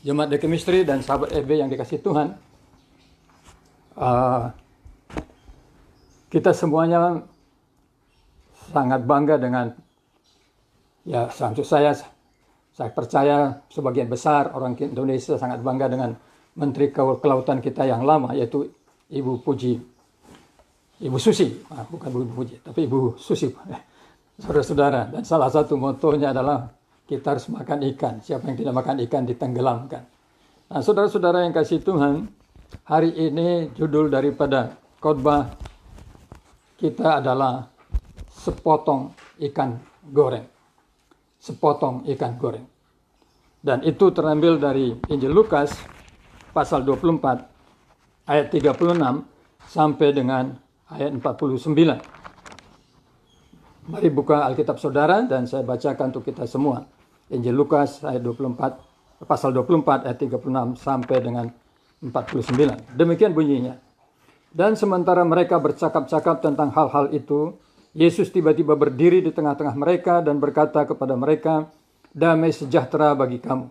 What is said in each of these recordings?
Jemaat The Chemistry dan sahabat FB yang dikasih Tuhan, kita semuanya sangat bangga dengan, saya percaya sebagian besar orang Indonesia sangat bangga dengan Menteri Kelautan kita yang lama, yaitu Ibu Susi, bukan Ibu Puji, tapi Ibu Susi, saudara-saudara. Dan salah satu motonya adalah kita harus makan ikan. Siapa yang tidak makan ikan ditenggelamkan. Nah, saudara-saudara yang kasih Tuhan, hari ini judul daripada khotbah kita adalah sepotong ikan goreng. Sepotong ikan goreng. Dan itu terambil dari Injil Lukas pasal 24 ayat 36 sampai dengan ayat 49. Mari buka Alkitab saudara dan saya bacakan untuk kita semua. Injil Lukas ayat 24, pasal 24 ayat 36 sampai dengan 49. Demikian bunyinya. Dan sementara mereka bercakap-cakap tentang hal-hal itu, Yesus tiba-tiba berdiri di tengah-tengah mereka dan berkata kepada mereka, "Damai sejahtera bagi kamu."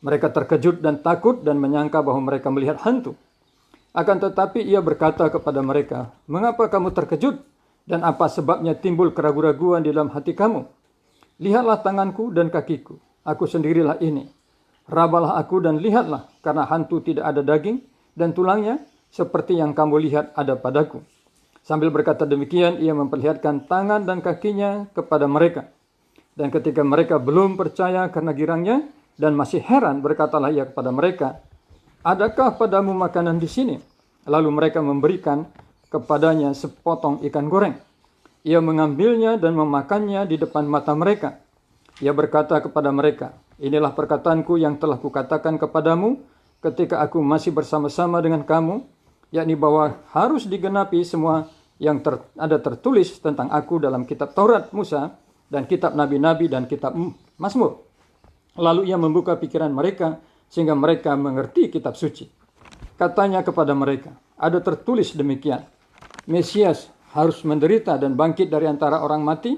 Mereka terkejut dan takut dan menyangka bahwa mereka melihat hantu. Akan tetapi ia berkata kepada mereka, "Mengapa kamu terkejut? Dan apa sebabnya timbul keraguan-raguan di dalam hati kamu? Lihatlah tanganku dan kakiku, aku sendirilah ini. Rabalah aku dan lihatlah, karena hantu tidak ada daging dan tulangnya, seperti yang kamu lihat ada padaku." Sambil berkata demikian, ia memperlihatkan tangan dan kakinya kepada mereka. Dan ketika mereka belum percaya karena girangnya dan masih heran, berkatalah ia kepada mereka, "Adakah padamu makanan di sini?" Lalu mereka memberikan kepadanya sepotong ikan goreng. Ia mengambilnya dan memakannya di depan mata mereka. Ia berkata kepada mereka, "Inilah perkataanku yang telah kukatakan kepadamu ketika aku masih bersama-sama dengan kamu, yakni bahwa harus digenapi semua yang ada tertulis tentang aku dalam kitab Taurat Musa dan kitab Nabi-Nabi dan kitab Mazmur." Lalu ia membuka pikiran mereka sehingga mereka mengerti kitab suci. Katanya kepada mereka, "Ada tertulis demikian, Mesias harus menderita dan bangkit dari antara orang mati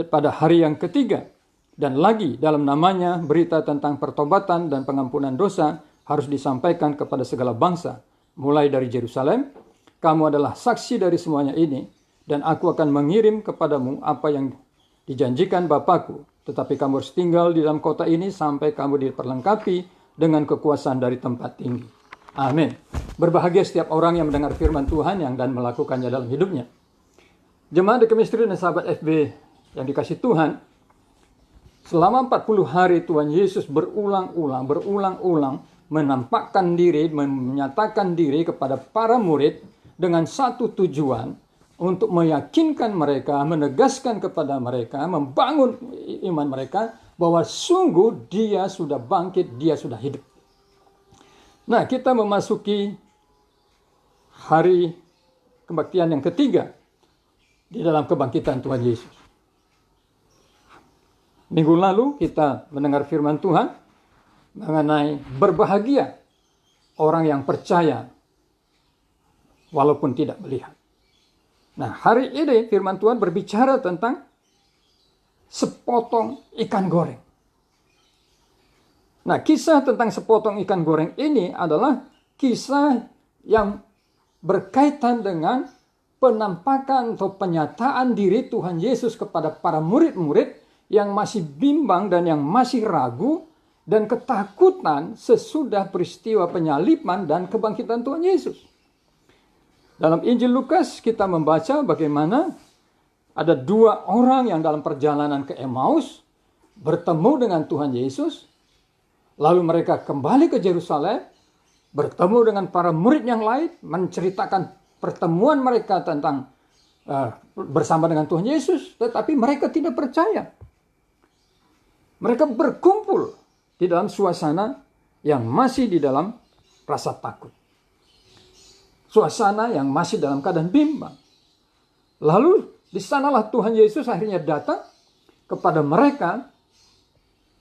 pada hari yang ketiga. Dan lagi dalam namanya berita tentang pertobatan dan pengampunan dosa harus disampaikan kepada segala bangsa. Mulai dari Yerusalem, kamu adalah saksi dari semuanya ini, dan aku akan mengirim kepadamu apa yang dijanjikan Bapakku. Tetapi kamu harus tinggal di dalam kota ini sampai kamu diperlengkapi dengan kekuasaan dari tempat tinggi." Amin. Berbahagia setiap orang yang mendengar firman Tuhan dan melakukannya dalam hidupnya. Jemaat The Chemistry dan sahabat FB yang dikasih Tuhan, selama 40 hari Tuhan Yesus berulang-ulang menampakkan diri, menyatakan diri kepada para murid dengan satu tujuan, untuk meyakinkan mereka, menegaskan kepada mereka, membangun iman mereka bahwa sungguh dia sudah bangkit, dia sudah hidup. Nah, kita memasuki hari kebaktian yang ketiga di dalam kebangkitan Tuhan Yesus. Minggu lalu kita mendengar firman Tuhan mengenai berbahagia orang yang percaya walaupun tidak melihat. Nah, hari ini firman Tuhan berbicara tentang sepotong ikan goreng. Nah, kisah tentang sepotong ikan goreng ini adalah kisah yang berkaitan dengan penampakan atau penyataan diri Tuhan Yesus kepada para murid-murid yang masih bimbang dan yang masih ragu dan ketakutan sesudah peristiwa penyaliban dan kebangkitan Tuhan Yesus. Dalam Injil Lukas kita membaca bagaimana ada dua orang yang dalam perjalanan ke Emmaus bertemu dengan Tuhan Yesus. Lalu mereka kembali ke Yerusalem, bertemu dengan para murid yang lain, menceritakan pertemuan mereka tentang bersama dengan Tuhan Yesus, tetapi mereka tidak percaya. Mereka berkumpul di dalam suasana yang masih di dalam rasa takut. Suasana yang masih dalam keadaan bimbang. Lalu di sanalah Tuhan Yesus akhirnya datang kepada mereka,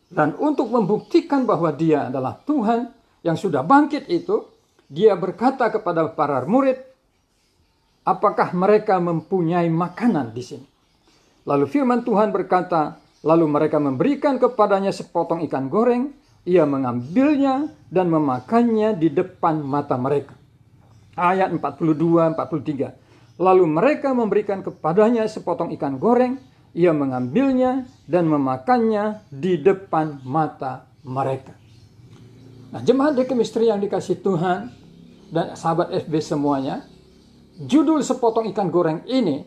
dan untuk membuktikan bahwa dia adalah Tuhan yang sudah bangkit itu, dia berkata kepada para murid, apakah mereka mempunyai makanan di sini? Lalu firman Tuhan berkata, lalu mereka memberikan kepadanya sepotong ikan goreng, ia mengambilnya dan memakannya di depan mata mereka. Ayat 42-43. Lalu mereka memberikan kepadanya sepotong ikan goreng, ia mengambilnya dan memakannya di depan mata mereka. Nah, jemaat Dekemisteri yang dikasih Tuhan dan sahabat FB semuanya, judul sepotong ikan goreng ini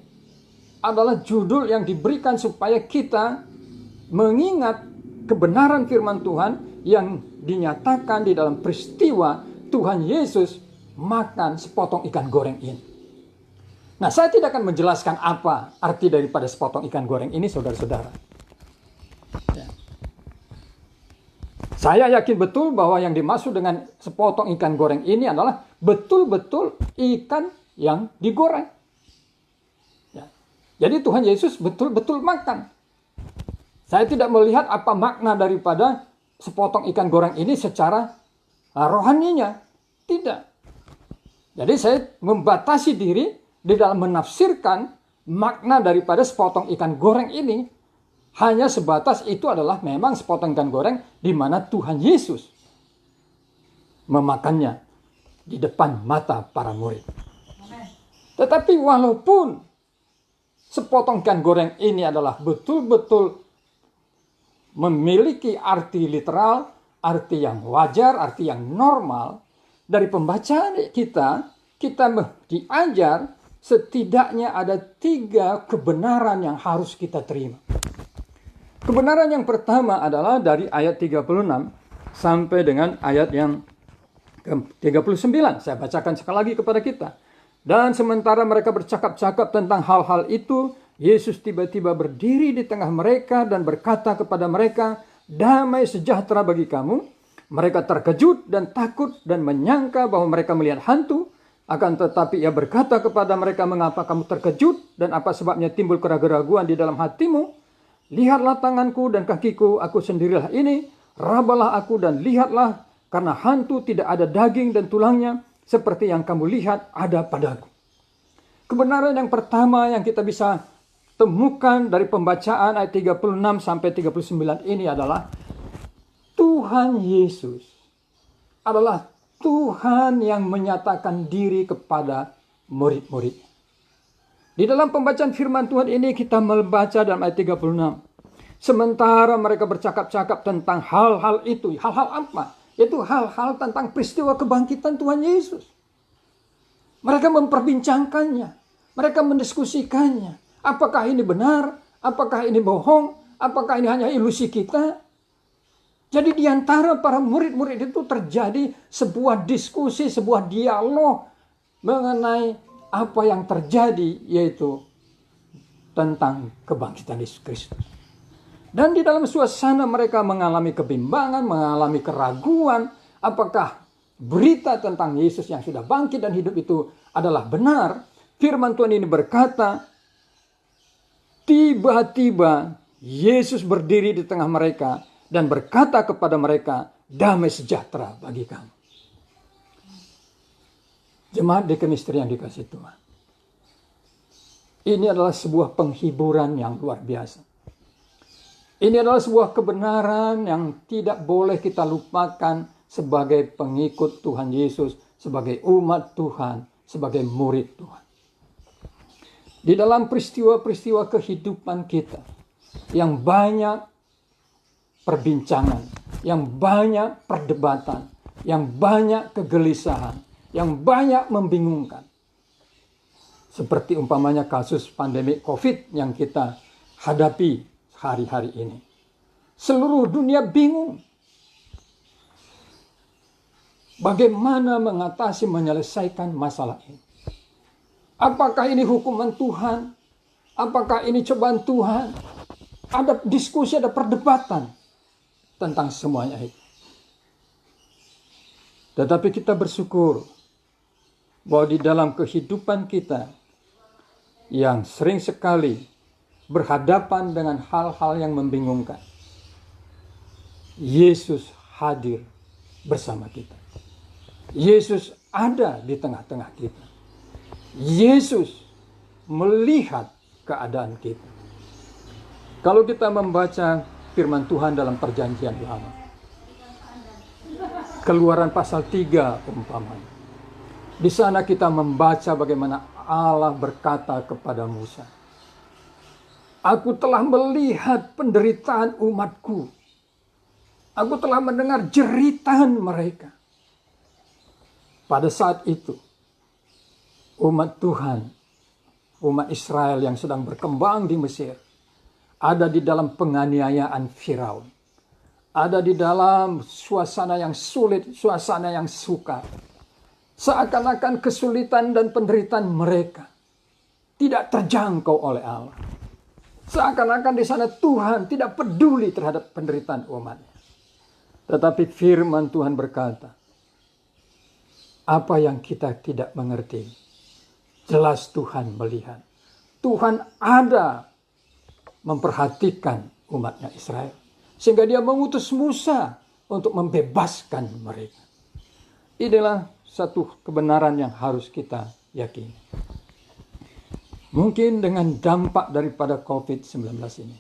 adalah judul yang diberikan supaya kita mengingat kebenaran firman Tuhan yang dinyatakan di dalam peristiwa Tuhan Yesus makan sepotong ikan goreng ini. Nah, saya tidak akan menjelaskan apa arti daripada sepotong ikan goreng ini, saudara-saudara. Ya. Saya yakin betul bahwa yang dimaksud dengan sepotong ikan goreng ini adalah betul-betul ikan yang digoreng. Ya. Jadi Tuhan Yesus betul-betul makan. Saya tidak melihat apa makna daripada sepotong ikan goreng ini secara rohaninya. Tidak. Jadi saya membatasi diri di dalam menafsirkan makna daripada sepotong ikan goreng ini hanya sebatas itu adalah memang sepotong ikan goreng di mana Tuhan Yesus memakannya di depan mata para murid. Tetapi walaupun sepotong ikan goreng ini adalah betul-betul memiliki arti literal, arti yang wajar, arti yang normal, dari pembacaan kita diajar setidaknya ada 3 kebenaran yang harus kita terima. Kebenaran yang pertama adalah dari ayat 36 sampai dengan ayat yang ke-39. Saya bacakan sekali lagi kepada kita. Dan sementara mereka bercakap-cakap tentang hal-hal itu, Yesus tiba-tiba berdiri di tengah mereka dan berkata kepada mereka, "Damai sejahtera bagi kamu." Mereka terkejut dan takut dan menyangka bahwa mereka melihat hantu. Akan tetapi ia berkata kepada mereka, "Mengapa kamu terkejut dan apa sebabnya timbul keraguan di dalam hatimu? Lihatlah tanganku dan kakiku, aku sendirilah ini. Rabalah aku dan lihatlah, karena hantu tidak ada daging dan tulangnya, seperti yang kamu lihat ada padaku." Kebenaran yang pertama yang kita bisa temukan dari pembacaan ayat 36 sampai 39 ini adalah Tuhan Yesus adalah Tuhan yang menyatakan diri kepada murid-murid. Di dalam pembacaan firman Tuhan ini kita membaca dalam ayat 36. Sementara mereka bercakap-cakap tentang hal-hal itu. Hal-hal apa? Itu hal-hal tentang peristiwa kebangkitan Tuhan Yesus. Mereka memperbincangkannya. Mereka mendiskusikannya. Apakah ini benar? Apakah ini bohong? Apakah ini hanya ilusi kita? Jadi di antara para murid-murid itu terjadi sebuah diskusi, sebuah dialog mengenai apa yang terjadi, yaitu tentang kebangkitan Yesus Kristus. Dan di dalam suasana mereka mengalami kebimbangan, mengalami keraguan, apakah berita tentang Yesus yang sudah bangkit dan hidup itu adalah benar. Firman Tuhan ini berkata, tiba-tiba Yesus berdiri di tengah mereka dan berkata kepada mereka, "Damai sejahtera bagi kamu." Jemaat Dekemisteri yang dikasih Tuhan, ini adalah sebuah penghiburan yang luar biasa. Ini adalah sebuah kebenaran yang tidak boleh kita lupakan sebagai pengikut Tuhan Yesus, sebagai umat Tuhan, sebagai murid Tuhan. Di dalam peristiwa-peristiwa kehidupan kita yang banyak perbincangan, yang banyak perdebatan, yang banyak kegelisahan, yang banyak membingungkan. Seperti umpamanya kasus pandemi COVID yang kita hadapi hari-hari ini. Seluruh dunia bingung. Bagaimana mengatasi, menyelesaikan masalah ini? Apakah ini hukuman Tuhan? Apakah ini cobaan Tuhan? Ada diskusi, ada perdebatan tentang semuanya itu. Tetapi kita bersyukur bahwa di dalam kehidupan kita yang sering sekali berhadapan dengan hal-hal yang membingungkan, Yesus hadir bersama kita. Yesus ada di tengah-tengah kita. Yesus melihat keadaan kita. Kalau kita membaca firman Tuhan dalam Perjanjian Lama, Keluaran pasal 3 umpamanya. Di sana kita membaca bagaimana Allah berkata kepada Musa, "Aku telah melihat penderitaan umatku. Aku telah mendengar jeritan mereka." Pada saat itu, umat Tuhan, umat Israel yang sedang berkembang di Mesir, ada di dalam penganiayaan Firaun. Ada di dalam suasana yang sulit, suasana yang sukar. Seakan-akan kesulitan dan penderitaan mereka tidak terjangkau oleh Allah. Seakan-akan di sana Tuhan tidak peduli terhadap penderitaan umatnya. Tetapi firman Tuhan berkata, apa yang kita tidak mengerti, jelas Tuhan melihat. Tuhan ada memperhatikan umatnya Israel. Sehingga dia mengutus Musa untuk membebaskan mereka. Inilah satu kebenaran yang harus kita yakini. Mungkin dengan dampak daripada COVID-19 ini,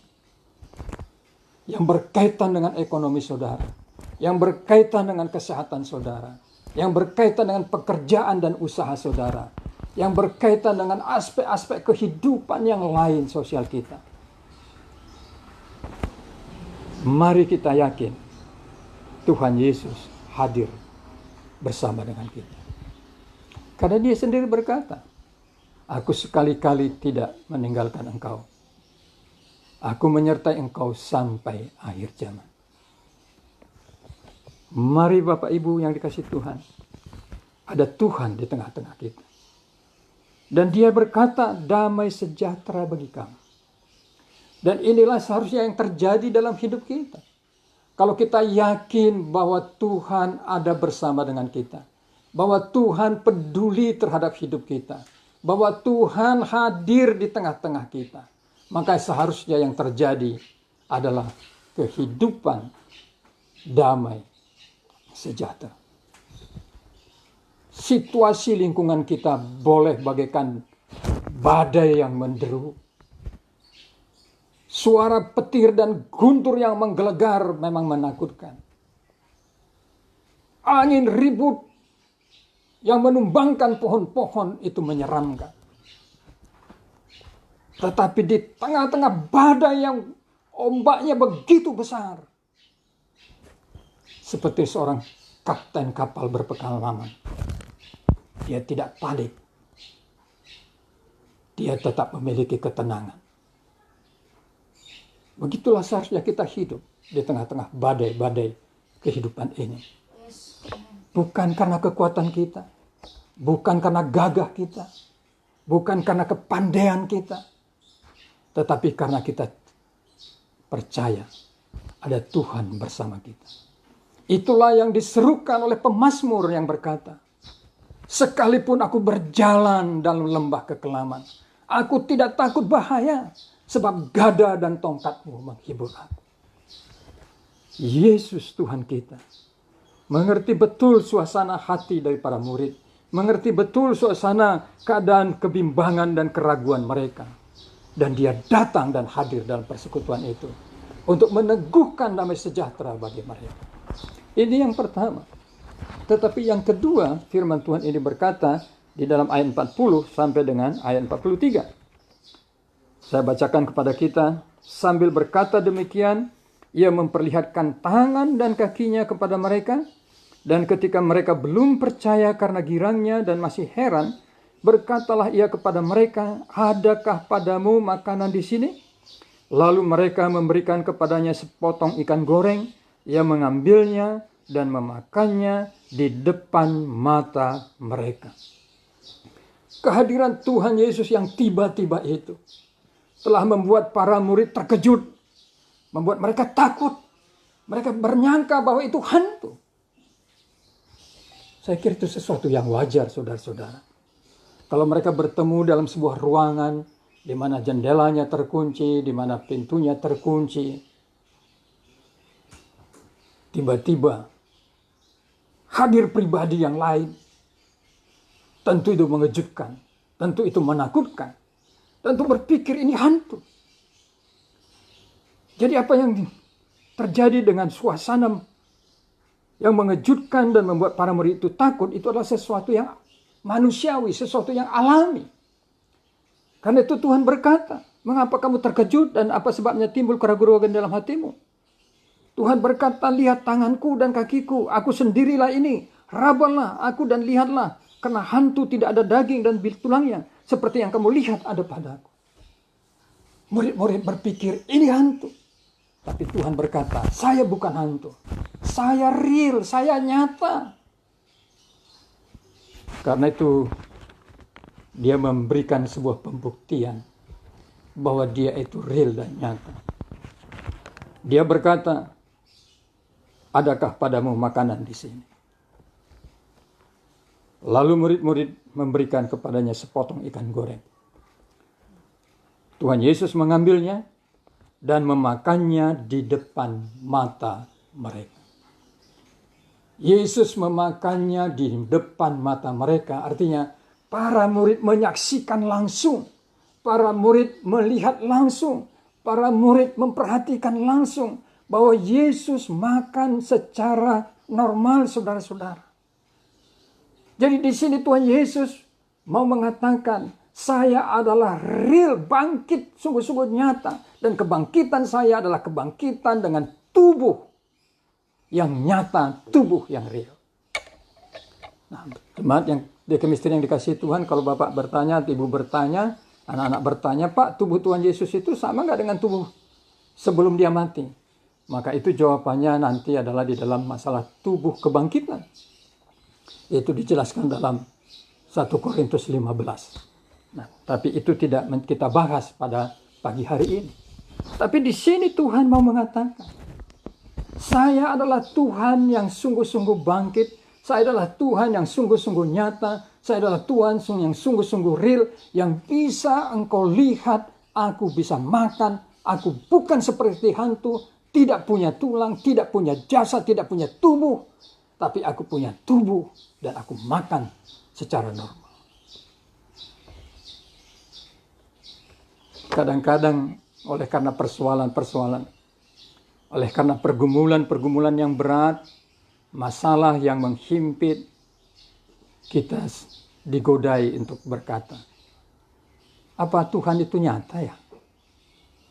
yang berkaitan dengan ekonomi saudara, yang berkaitan dengan kesehatan saudara, yang berkaitan dengan pekerjaan dan usaha saudara, yang berkaitan dengan aspek-aspek kehidupan yang lain sosial kita. Mari kita yakin Tuhan Yesus hadir bersama dengan kita. Karena dia sendiri berkata, "Aku sekali-kali tidak meninggalkan engkau. Aku menyertai engkau sampai akhir zaman." Mari Bapak Ibu yang dikasihi Tuhan, ada Tuhan di tengah-tengah kita. Dan dia berkata, damai sejahtera bagi kamu. Dan inilah seharusnya yang terjadi dalam hidup kita. Kalau kita yakin bahwa Tuhan ada bersama dengan kita, bahwa Tuhan peduli terhadap hidup kita, bahwa Tuhan hadir di tengah-tengah kita, maka seharusnya yang terjadi adalah kehidupan damai sejahtera. Situasi lingkungan kita boleh bagaikan badai yang menderu. Suara petir dan guntur yang menggelegar memang menakutkan. Angin ribut yang menumbangkan pohon-pohon itu menyeramkan. Tetapi di tengah-tengah badai yang ombaknya begitu besar, seperti seorang kapten kapal berpengalaman, dia tidak panik. Dia tetap memiliki ketenangan. Begitulah seharusnya kita hidup di tengah-tengah badai-badai kehidupan ini. Bukan karena kekuatan kita, bukan karena gagah kita, bukan karena kepandaian kita, tetapi karena kita percaya ada Tuhan bersama kita. Itulah yang diserukan oleh pemazmur yang berkata, "Sekalipun aku berjalan dalam lembah kekelaman, aku tidak takut bahaya, sebab gada dan tongkatmu menghibur aku." Yesus Tuhan kita mengerti betul suasana hati dari para murid, mengerti betul suasana keadaan kebimbangan dan keraguan mereka. Dan dia datang dan hadir dalam persekutuan itu untuk meneguhkan damai sejahtera bagi mereka. Ini yang pertama. Tetapi yang kedua, firman Tuhan ini berkata di dalam ayat 40 sampai dengan ayat 43. Saya bacakan kepada kita, sambil berkata demikian, ia memperlihatkan tangan dan kakinya kepada mereka, dan ketika mereka belum percaya karena girangnya dan masih heran, berkatalah ia kepada mereka, "Adakah padamu makanan di sini?" Lalu mereka memberikan kepadanya sepotong ikan goreng, ia mengambilnya dan memakannya di depan mata mereka. Kehadiran Tuhan Yesus yang tiba-tiba itu telah membuat para murid terkejut, membuat mereka takut. Mereka bernyangka bahwa itu hantu. Saya kira itu sesuatu yang wajar, saudara-saudara. Kalau mereka bertemu dalam sebuah ruangan di mana jendelanya terkunci, di mana pintunya terkunci, tiba-tiba hadir pribadi yang lain, tentu itu mengejutkan, tentu itu menakutkan. Tentu berpikir ini hantu. Jadi apa yang terjadi dengan suasana yang mengejutkan dan membuat para murid itu takut, itu adalah sesuatu yang manusiawi, sesuatu yang alami. Karena itu Tuhan berkata, mengapa kamu terkejut dan apa sebabnya timbul keraguan dalam hatimu? Tuhan berkata, lihat tanganku dan kakiku, aku sendirilah ini. Rabalah aku dan lihatlah, karena hantu tidak ada daging dan tulangnya, seperti yang kamu lihat ada padaku. Murid-murid berpikir, ini hantu. Tapi Tuhan berkata, saya bukan hantu. Saya real, saya nyata. Karena itu, dia memberikan sebuah pembuktian bahwa dia itu real dan nyata. Dia berkata, adakah padamu makanan di sini? Lalu murid-murid memberikan kepadanya sepotong ikan goreng. Tuhan Yesus mengambilnya dan memakannya di depan mata mereka. Yesus memakannya di depan mata mereka, artinya para murid menyaksikan langsung, para murid melihat langsung, para murid memperhatikan langsung bahwa Yesus makan secara normal, saudara-saudara. Jadi di sini Tuhan Yesus mau mengatakan, saya adalah real, bangkit sungguh-sungguh nyata. Dan kebangkitan saya adalah kebangkitan dengan tubuh yang nyata, tubuh yang real. Nah, jemaat yang di kemisteri yang dikasih Tuhan, kalau Bapak bertanya, Ibu bertanya, anak-anak bertanya, Pak, tubuh Tuhan Yesus itu sama nggak dengan tubuh sebelum dia mati? Maka itu jawabannya nanti adalah di dalam masalah tubuh kebangkitan. Itu dijelaskan dalam 1 Korintus 15. Nah, tapi itu tidak kita bahas pada pagi hari ini. Tapi di sini Tuhan mau mengatakan, saya adalah Tuhan yang sungguh-sungguh bangkit. Saya adalah Tuhan yang sungguh-sungguh nyata. Saya adalah Tuhan yang sungguh-sungguh real. Yang bisa engkau lihat, aku bisa makan. Aku bukan seperti hantu, tidak punya tulang, tidak punya jasad, tidak punya tubuh. Tapi aku punya tubuh dan aku makan secara normal. Kadang-kadang oleh karena persoalan-persoalan, oleh karena pergumulan-pergumulan yang berat, masalah yang menghimpit, kita digodai untuk berkata, apa Tuhan itu nyata ya?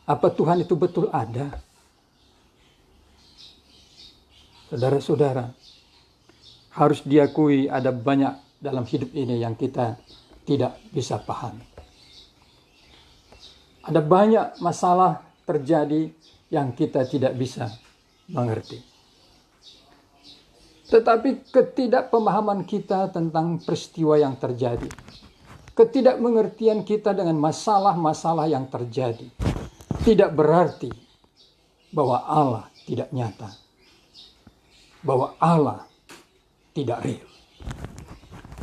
Apa Tuhan itu betul ada? Saudara-saudara, harus diakui ada banyak dalam hidup ini yang kita tidak bisa pahami. Ada banyak masalah terjadi yang kita tidak bisa mengerti. Tetapi ketidakpemahaman kita tentang peristiwa yang terjadi, ketidakmengertian kita dengan masalah-masalah yang terjadi, tidak berarti bahwa Allah tidak nyata, bahwa Allah tidak real.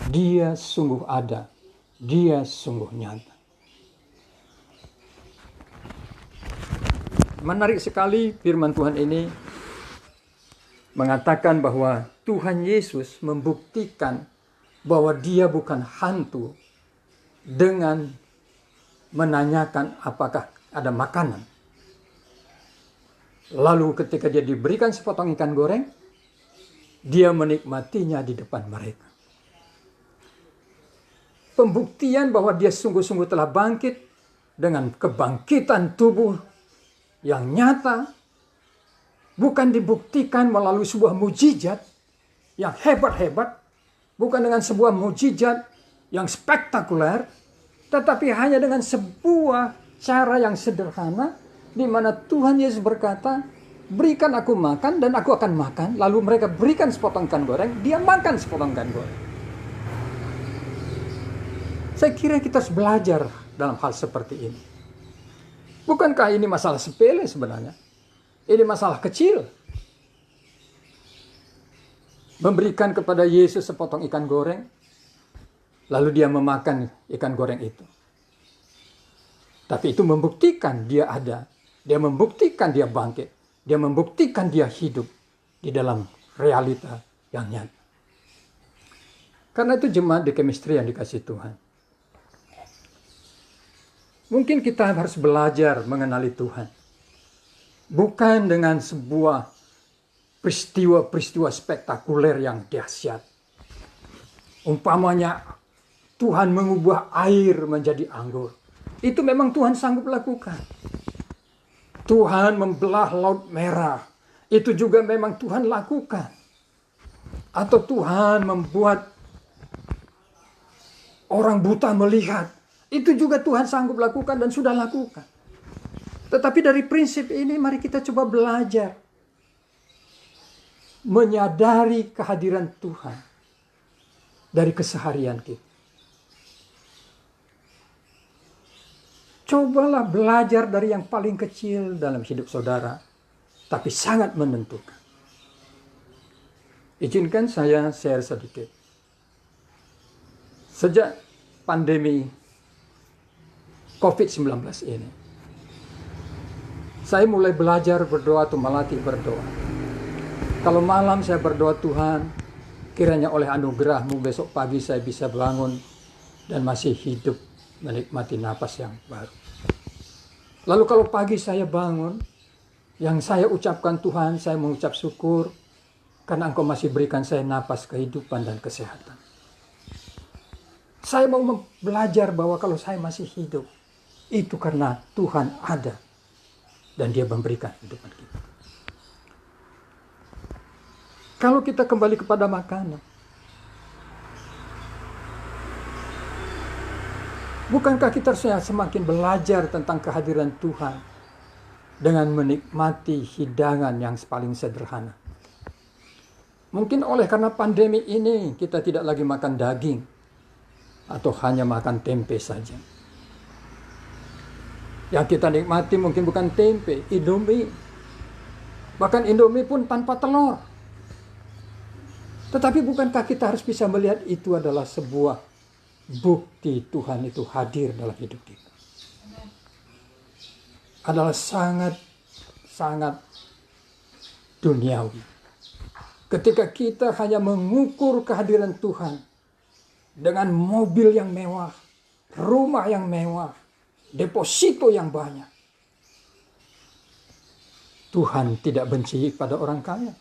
Dia sungguh ada, dia sungguh nyata. Menarik sekali firman Tuhan ini mengatakan bahwa Tuhan Yesus membuktikan bahwa dia bukan hantu dengan menanyakan apakah ada makanan. Lalu ketika dia diberikan sepotong ikan goreng, dia menikmatinya di depan mereka. Pembuktian bahwa dia sungguh-sungguh telah bangkit dengan kebangkitan tubuh yang nyata, bukan dibuktikan melalui sebuah mujizat yang hebat-hebat, bukan dengan sebuah mujizat yang spektakuler, tetapi hanya dengan sebuah cara yang sederhana, di mana Tuhan Yesus berkata, berikan aku makan dan aku akan makan. Lalu mereka berikan sepotong ikan goreng, dia makan sepotong ikan goreng. Saya kira kita harus belajar dalam hal seperti ini. Bukankah ini masalah sepele sebenarnya? Ini masalah kecil. Memberikan kepada Yesus sepotong ikan goreng, lalu dia memakan ikan goreng itu. Tapi itu membuktikan dia ada. Dia membuktikan dia bangkit. Dia membuktikan dia hidup di dalam realita yang nyata. Karena itu jemaat di kemisteri yang dikasih Tuhan. Mungkin kita harus belajar mengenali Tuhan. Bukan dengan sebuah peristiwa-peristiwa spektakuler yang dahsyat. Umpamanya Tuhan mengubah air menjadi anggur. Itu memang Tuhan sanggup lakukan. Tuhan membelah Laut Merah. Itu juga memang Tuhan lakukan. Atau Tuhan membuat orang buta melihat. Itu juga Tuhan sanggup lakukan dan sudah lakukan. Tetapi dari prinsip ini mari kita coba belajar. Menyadari kehadiran Tuhan dari keseharian kita. Cobalah belajar dari yang paling kecil dalam hidup saudara, tapi sangat menentukan. Izinkan saya share sedikit. Sejak pandemi COVID-19 ini, saya mulai belajar berdoa atau melatih berdoa. Kalau malam saya berdoa, Tuhan, kiranya oleh anugerah-Mu besok pagi saya bisa bangun dan masih hidup menikmati napas yang baru. Lalu kalau pagi saya bangun, yang saya ucapkan Tuhan, saya mengucap syukur karena Engkau masih berikan saya napas kehidupan dan kesehatan. Saya mau belajar bahwa kalau saya masih hidup, itu karena Tuhan ada dan Dia memberikan kehidupan kita. Kalau kita kembali kepada makanan, bukankah kita semakin belajar tentang kehadiran Tuhan dengan menikmati hidangan yang paling sederhana? Mungkin oleh karena pandemi ini kita tidak lagi makan daging atau hanya makan tempe saja. Yang kita nikmati mungkin bukan tempe, Indomie. Bahkan Indomie pun tanpa telur. Tetapi bukankah kita harus bisa melihat itu adalah sebuah bukti Tuhan itu hadir dalam hidup kita. Adalah sangat duniawi. Ketika kita hanya mengukur kehadiran Tuhan dengan mobil yang mewah, rumah yang mewah, deposito yang banyak. Tuhan tidak benci pada orang kaya.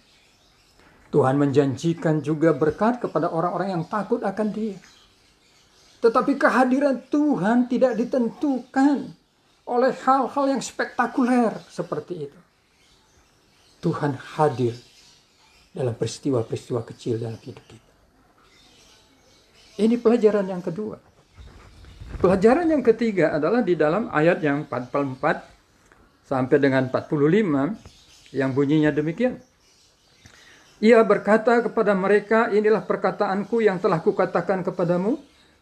Tuhan menjanjikan juga berkat kepada orang-orang yang takut akan Dia. Tetapi kehadiran Tuhan tidak ditentukan oleh hal-hal yang spektakuler seperti itu. Tuhan hadir dalam peristiwa-peristiwa kecil dalam hidup kita. Ini pelajaran yang kedua. Pelajaran yang ketiga adalah di dalam ayat yang 44 sampai dengan 45 yang bunyinya demikian. Ia berkata kepada mereka, inilah perkataanku yang telah kukatakan kepadamu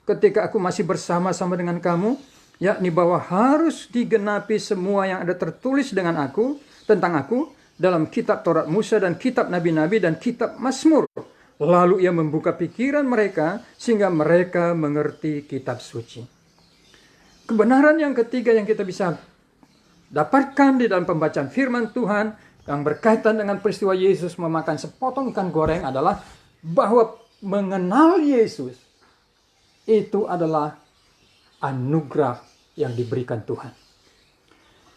ketika aku masih bersama-sama dengan kamu, yakni bahwa harus digenapi semua yang ada tertulis tentang aku dalam kitab Taurat Musa dan kitab Nabi-Nabi dan kitab Mazmur. Lalu ia membuka pikiran mereka sehingga mereka mengerti kitab suci. Kebenaran yang ketiga yang kita bisa dapatkan di dalam pembacaan firman Tuhan yang berkaitan dengan peristiwa Yesus memakan sepotong ikan goreng adalah bahwa mengenal Yesus itu adalah anugerah yang diberikan Tuhan.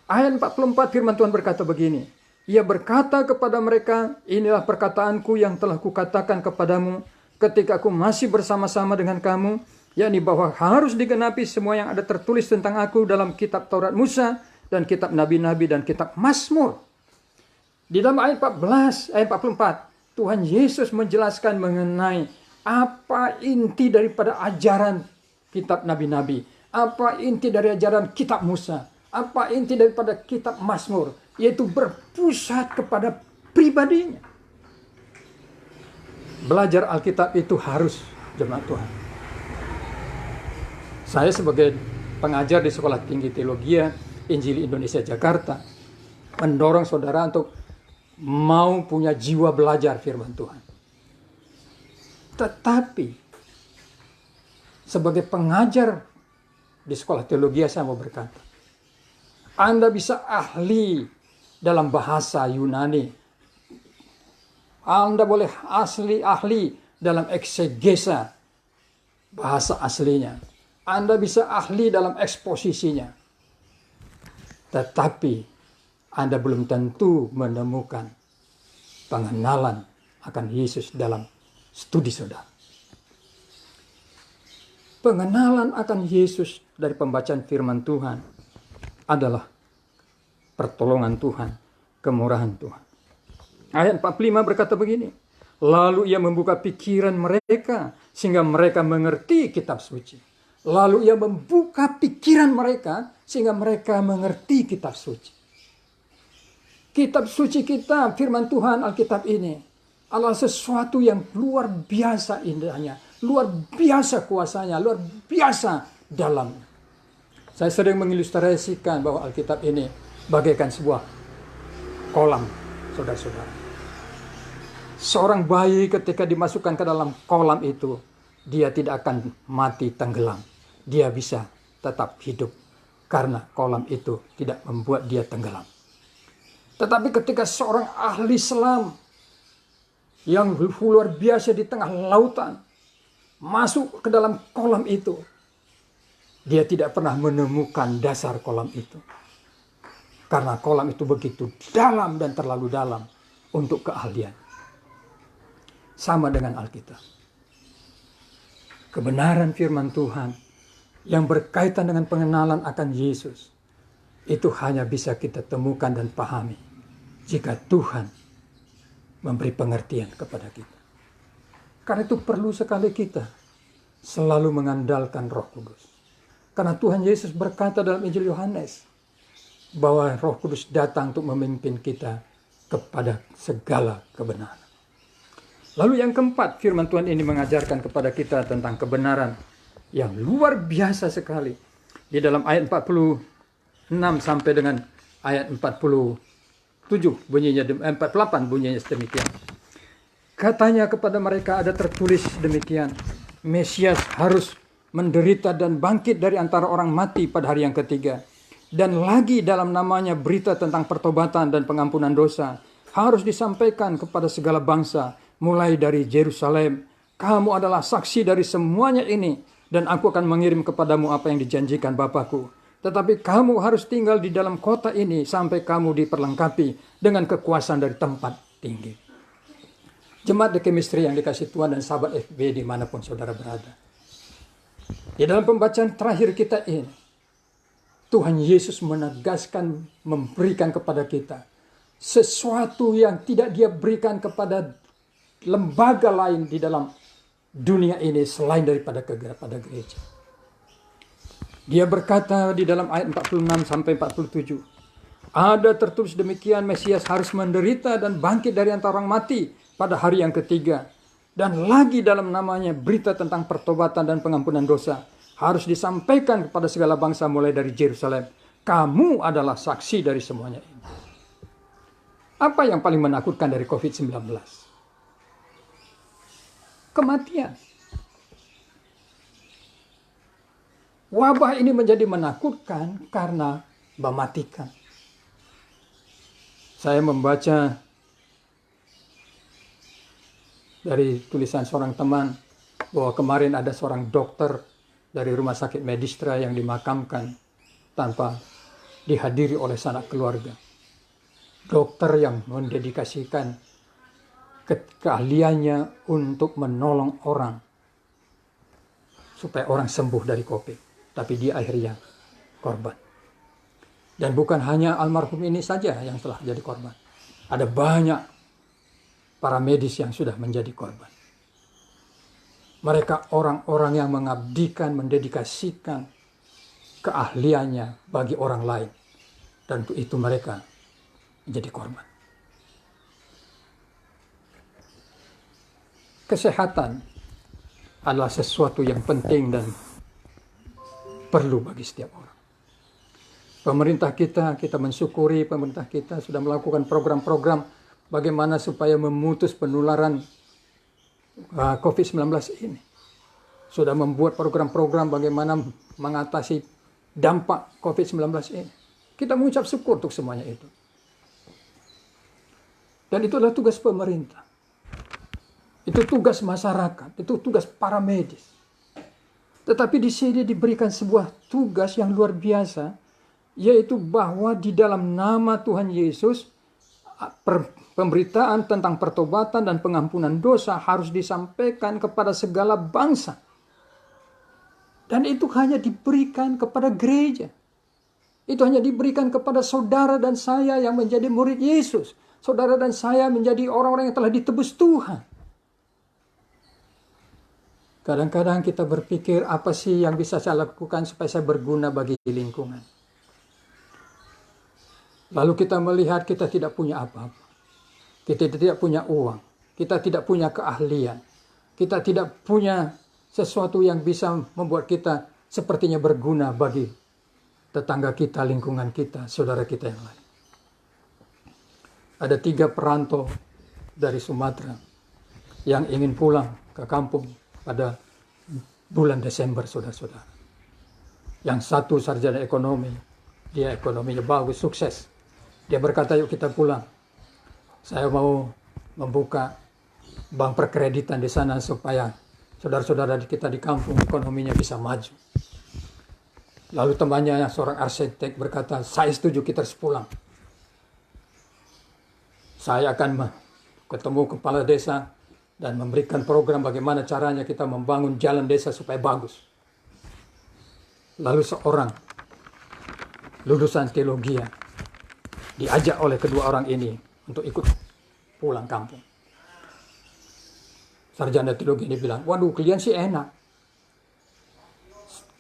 Ayat 44 firman Tuhan berkata begini. Ia berkata kepada mereka, inilah perkataanku yang telah kukatakan kepadamu ketika aku masih bersama-sama dengan kamu, yakni bahwa harus digenapi semua yang ada tertulis tentang aku dalam kitab Taurat Musa dan kitab Nabi-Nabi dan kitab Mazmur. Di dalam ayat 44, Tuhan Yesus menjelaskan mengenai apa inti daripada ajaran kitab Nabi-Nabi, apa inti dari ajaran kitab Musa, apa inti daripada kitab Mazmur, yaitu berpusat kepada pribadinya. Belajar Alkitab itu harus, jemaat Tuhan. Saya sebagai pengajar di Sekolah Tinggi Teologi Injil Indonesia Jakarta mendorong saudara untuk mau punya jiwa belajar firman Tuhan. Tetapi sebagai pengajar di Sekolah Teologi saya mau berkata, Anda bisa ahli dalam bahasa Yunani. Anda boleh ahli dalam eksegesa bahasa aslinya. Anda bisa ahli dalam eksposisinya. Tetapi Anda belum tentu menemukan pengenalan akan Yesus dalam studi saudara. Pengenalan akan Yesus dari pembacaan firman Tuhan adalah pertolongan Tuhan, kemurahan Tuhan. Ayat 45 berkata begini, lalu ia membuka pikiran mereka sehingga mereka mengerti kitab suci. Lalu ia membuka pikiran mereka sehingga mereka mengerti kitab suci. Kitab suci kita, firman Tuhan, Alkitab ini adalah sesuatu yang luar biasa indahnya, luar biasa kuasanya, luar biasa dalamnya. Saya sering mengilustrasikan bahwa Alkitab ini bagaikan sebuah kolam, saudara-saudara. Seorang bayi ketika dimasukkan ke dalam kolam itu, dia tidak akan mati tenggelam. Dia bisa tetap hidup karena kolam itu tidak membuat dia tenggelam. Tetapi ketika seorang ahli selam yang luar biasa di tengah lautan masuk ke dalam kolam itu, dia tidak pernah menemukan dasar kolam itu. Karena kolam itu begitu dalam dan terlalu dalam untuk keahlian. Sama dengan Alkitab. Kebenaran firman Tuhan yang berkaitan dengan pengenalan akan Yesus, itu hanya bisa kita temukan dan pahami jika Tuhan memberi pengertian kepada kita. Karena itu perlu sekali kita selalu mengandalkan Roh Kudus. Karena Tuhan Yesus berkata dalam Injil Yohanes bahwa Roh Kudus datang untuk memimpin kita kepada segala kebenaran. Lalu yang keempat, firman Tuhan ini mengajarkan kepada kita tentang kebenaran yang luar biasa sekali. Di dalam ayat 46 sampai dengan ayat 47 bunyinya, 48 bunyinya demikian. Katanya kepada mereka ada tertulis demikian, Mesias harus menderita dan bangkit dari antara orang mati pada hari yang ketiga. Dan lagi dalam namanya berita tentang pertobatan dan pengampunan dosa harus disampaikan kepada segala bangsa, mulai dari Yerusalem. Kamu adalah saksi dari semuanya ini, dan aku akan mengirim kepadamu apa yang dijanjikan Bapakku. Tetapi kamu harus tinggal di dalam kota ini sampai kamu diperlengkapi dengan kekuasaan dari tempat tinggi. Jemaat The Chemistry yang dikasih Tuhan dan sahabat FB dimanapun saudara berada. Di dalam pembacaan terakhir kita ini, Tuhan Yesus menegaskan, memberikan kepada kita sesuatu yang tidak dia berikan kepada lembaga lain di dalam dunia ini selain daripada kepada gereja. Dia berkata di dalam ayat 46 sampai 47, ada tertulis demikian, Mesias harus menderita dan bangkit dari antara orang mati pada hari yang ketiga. Dan lagi dalam namanya berita tentang pertobatan dan pengampunan dosa harus disampaikan kepada segala bangsa mulai dari Yerusalem. Kamu adalah saksi dari semuanya ini. Apa yang paling menakutkan dari COVID-19? Kematian. Wabah ini menjadi menakutkan karena mematikan. Saya membaca dari tulisan seorang teman bahwa kemarin ada seorang dokter dari rumah sakit Medistra yang dimakamkan tanpa dihadiri oleh sanak keluarga. Dokter yang mendedikasikan keahliannya untuk menolong orang supaya orang sembuh dari COVID, tapi dia akhirnya korban. Dan bukan hanya almarhum ini saja yang telah jadi korban. Ada banyak para medis yang sudah menjadi korban. Mereka orang-orang yang mengabdikan, mendedikasikan keahliannya bagi orang lain. Dan untuk itu mereka menjadi korban. Kesehatan adalah sesuatu yang penting dan perlu bagi setiap orang. Pemerintah kita mensyukuri pemerintah kita sudah melakukan program-program bagaimana supaya memutus penularan COVID-19 ini. Sudah membuat program-program bagaimana mengatasi dampak COVID-19 ini. Kita mengucap syukur untuk semuanya itu. Dan itu adalah tugas pemerintah. Itu tugas masyarakat, itu tugas para medis. Tetapi di sini diberikan sebuah tugas yang luar biasa, yaitu bahwa di dalam nama Tuhan Yesus pemberitaan tentang pertobatan dan pengampunan dosa harus disampaikan kepada segala bangsa. Dan itu hanya diberikan kepada gereja. Itu hanya diberikan kepada saudara dan saya yang menjadi murid Yesus. Saudara dan saya menjadi orang-orang yang telah ditebus Tuhan. Kadang-kadang kita berpikir, apa sih yang bisa saya lakukan supaya saya berguna bagi lingkungan. Lalu kita melihat kita tidak punya apa-apa. Kita tidak punya uang. Kita tidak punya keahlian. Kita tidak punya sesuatu yang bisa membuat kita sepertinya berguna bagi tetangga kita, lingkungan kita, saudara kita yang lain. Ada 3 perantau dari Sumatera yang ingin pulang ke kampung pada bulan Desember, saudara-saudara. Yang satu sarjana ekonomi, dia ekonominya bagus, sukses. Dia berkata, yuk kita pulang. Saya mau membuka bank perkreditan di sana supaya saudara-saudara kita di kampung ekonominya bisa maju. Lalu temannya yang seorang arsitek berkata, saya setuju kita harus pulang. Saya akan ketemu kepala desa dan memberikan program bagaimana caranya kita membangun jalan desa supaya bagus. Lalu seorang lulusan teologi diajak oleh kedua orang ini untuk ikut pulang kampung. Sarjana teologi ini bilang, waduh kalian sih enak.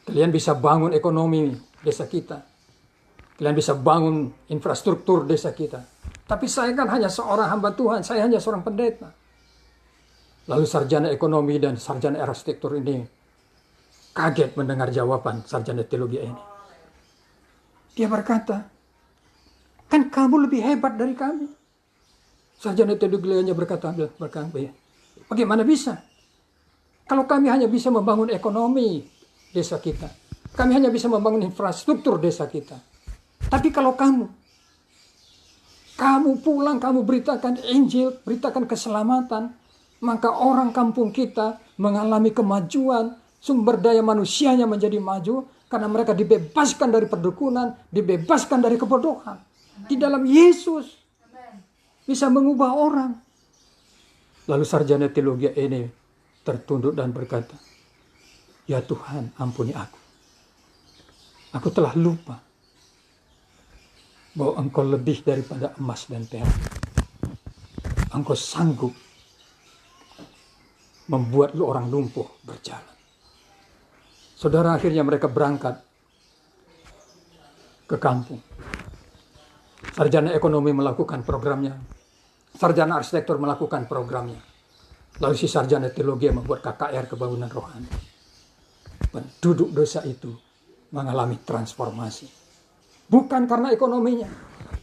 Kalian bisa bangun ekonomi desa kita. Kalian bisa bangun infrastruktur desa kita. Tapi saya kan hanya seorang hamba Tuhan, saya hanya seorang pendeta. Lalu sarjana ekonomi dan sarjana arsitektur ini kaget mendengar jawaban sarjana teologi ini. Dia berkata, kan kamu lebih hebat dari kami. Sarjana teologi lainnya berkata, bagaimana bisa? Kalau kami hanya bisa membangun ekonomi desa kita. Kami hanya bisa membangun infrastruktur desa kita. Tapi kalau kamu pulang, kamu beritakan Injil, beritakan keselamatan, maka orang kampung kita mengalami kemajuan, sumber daya manusianya menjadi maju, karena mereka dibebaskan dari perdukunan, dibebaskan dari kebodohan. Di dalam Yesus bisa mengubah orang. Lalu sarjana teologi ini tertunduk dan berkata, ya Tuhan, ampuni aku. Aku telah lupa bahwa Engkau lebih daripada emas dan perak. Engkau sanggup membuat orang lumpuh berjalan. Saudara, akhirnya mereka berangkat ke kampung. Sarjana ekonomi melakukan programnya. Sarjana arsitektur melakukan programnya. Lalu si sarjana teologi membuat KKR kebangunan rohani. Penduduk desa itu mengalami transformasi. Bukan karena ekonominya.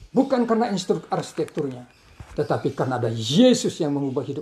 Bukan karena arsitekturnya. Tetapi karena ada Yesus yang mengubah hidup